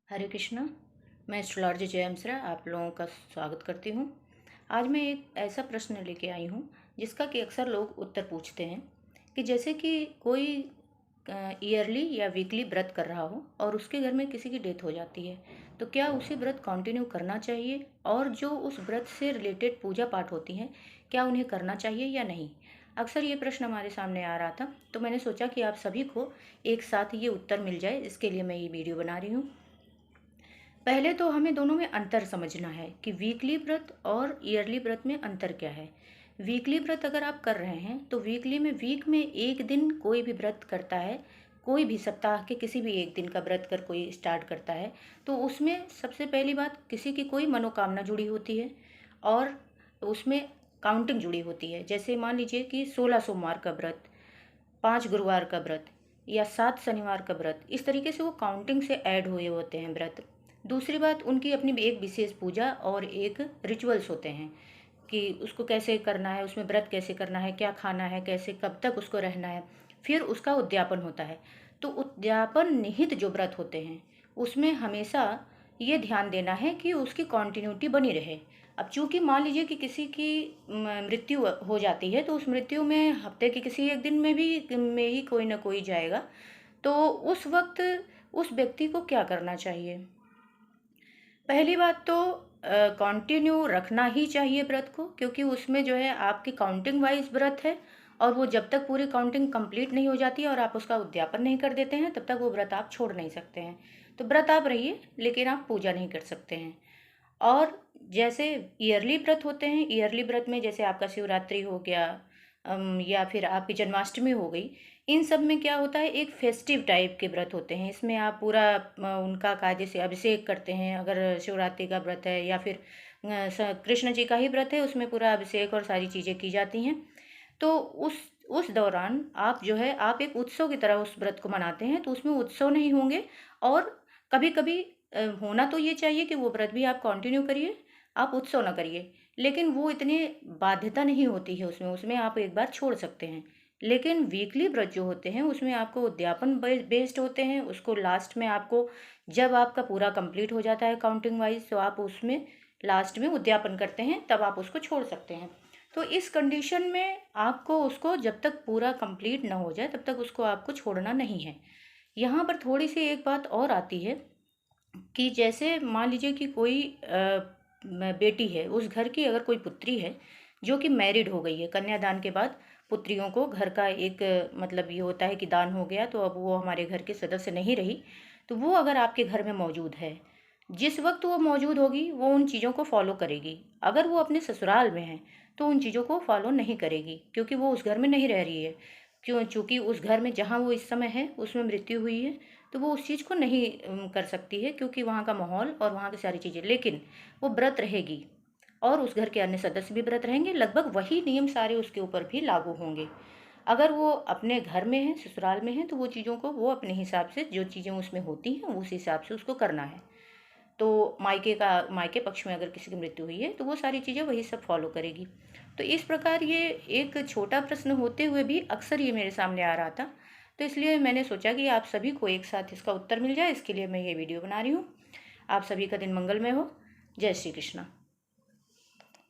हरे कृष्णा। मैं एस्ट्रोलॉजर जय मिश्रा आप लोगों का स्वागत करती हूँ। आज मैं एक ऐसा प्रश्न लेके आई हूँ जिसका कि अक्सर लोग उत्तर पूछते हैं कि जैसे कि कोई ईयरली या वीकली व्रत कर रहा हो और उसके घर में किसी की डेथ हो जाती है, तो क्या उसे व्रत कंटिन्यू करना चाहिए, और जो उस व्रत से रिलेटेड पूजा पाठ होती हैं क्या उन्हें करना चाहिए या नहीं। अक्सर ये प्रश्न हमारे सामने आ रहा था, तो मैंने सोचा कि आप सभी को एक साथ ये उत्तर मिल जाए, इसके लिए मैं ये वीडियो बना रही हूँ। पहले तो हमें दोनों में अंतर समझना है कि वीकली व्रत और ईयरली व्रत में अंतर क्या है। वीकली व्रत अगर आप कर रहे हैं तो वीकली में वीक में एक दिन कोई भी व्रत करता है, कोई भी सप्ताह के किसी भी एक दिन का व्रत कर कोई स्टार्ट करता है, तो उसमें सबसे पहली बात किसी की कोई मनोकामना जुड़ी होती है और उसमें काउंटिंग जुड़ी होती है। जैसे मान लीजिए कि 16 सोमवार का व्रत, 5 गुरुवार का व्रत या 7 शनिवार का व्रत, इस तरीके से वो काउंटिंग से ऐड हुए होते हैं व्रत। दूसरी बात, उनकी अपनी एक विशेष पूजा और एक रिचुअल्स होते हैं कि उसको कैसे करना है, उसमें व्रत कैसे करना है, क्या खाना है, कैसे कब तक उसको रहना है। फिर उसका उद्यापन होता है। तो उद्यापन निहित जो व्रत होते हैं उसमें हमेशा ये ध्यान देना है कि उसकी कॉन्टिन्यूटी बनी रहे। अब चूंकि मान लीजिए कि किसी की मृत्यु हो जाती है, तो उस मृत्यु में हफ्ते के किसी एक दिन में ही कोई ना कोई जाएगा। तो उस वक्त उस व्यक्ति को क्या करना चाहिए। पहली बात तो कंटिन्यू रखना ही चाहिए व्रत को, क्योंकि उसमें जो है आपकी काउंटिंग वाइज व्रत है, और वो जब तक पूरी काउंटिंग कंप्लीट नहीं हो जाती और आप उसका उद्यापन नहीं कर देते हैं तब तक वो व्रत आप छोड़ नहीं सकते हैं। तो व्रत आप रहिए, लेकिन आप पूजा नहीं कर सकते हैं। और जैसे ईयरली व्रत होते हैं, ईयरली व्रत में जैसे आपका शिवरात्रि हो गया, या फिर आपकी जन्माष्टमी हो गई, इन सब में क्या होता है, एक फेस्टिव टाइप के व्रत होते हैं। इसमें आप पूरा उनका कायदे से अभिषेक करते हैं। अगर शिवरात्रि का व्रत है या फिर कृष्ण जी का ही व्रत है, उसमें पूरा अभिषेक और सारी चीज़ें की जाती हैं। तो उस दौरान आप जो है आप एक उत्सव की तरह उस व्रत को मनाते हैं, तो उसमें उत्सव नहीं होंगे। और कभी कभी होना तो ये चाहिए कि वो व्रत भी आप कंटिन्यू करिए, आप उत्सव ना करिए, लेकिन वो इतनी बाध्यता नहीं होती है उसमें उसमें आप एक बार छोड़ सकते हैं। लेकिन वीकली व्रत जो होते हैं उसमें आपको उद्यापन बेस्ड होते हैं। उसको लास्ट में आपको, जब आपका पूरा कंप्लीट हो जाता है काउंटिंग वाइज, तो आप उसमें लास्ट में उद्यापन करते हैं, तब आप उसको छोड़ सकते हैं। तो इस कंडीशन में आपको उसको जब तक पूरा कंप्लीट ना हो जाए तब तक उसको आपको छोड़ना नहीं है। यहाँ पर थोड़ी सी एक बात और आती है कि जैसे मान लीजिए कि कोई बेटी है, उस घर की अगर कोई पुत्री है जो कि मैरिड हो गई है, कन्यादान के बाद पुत्रियों को घर का एक मतलब ये होता है कि दान हो गया, तो अब वो हमारे घर के सदस्य नहीं रही। तो वो अगर आपके घर में मौजूद है, जिस वक्त वो मौजूद होगी वो उन चीज़ों को फॉलो करेगी। अगर वो अपने ससुराल में है तो उन चीज़ों को फॉलो नहीं करेगी, क्योंकि वो उस घर में नहीं रह रही है। क्यों? चूँकि उस घर में जहाँ वो इस समय है उसमें मृत्यु हुई है, तो वो उस चीज़ को नहीं कर सकती है, क्योंकि वहाँ का माहौल और वहाँ की सारी चीज़ें। लेकिन वो व्रत रहेगी और उस घर के अन्य सदस्य भी व्रत रहेंगे, लगभग वही नियम सारे उसके ऊपर भी लागू होंगे। अगर वो अपने घर में है, ससुराल में है, तो वो चीज़ों को वो अपने हिसाब से, जो चीज़ें उसमें होती हैं उस हिसाब से उसको करना है। तो मायके पक्ष में अगर किसी की मृत्यु हुई है तो वो सारी चीज़ें वही सब फॉलो करेगी। तो इस प्रकार ये एक छोटा प्रश्न होते हुए भी अक्सर ये मेरे सामने आ रहा था, तो इसलिए मैंने सोचा कि आप सभी को एक साथ इसका उत्तर मिल जाए, इसके लिए मैं ये वीडियो बना रही हूँ। आप सभी का दिन मंगलमय हो। जय श्री कृष्णा।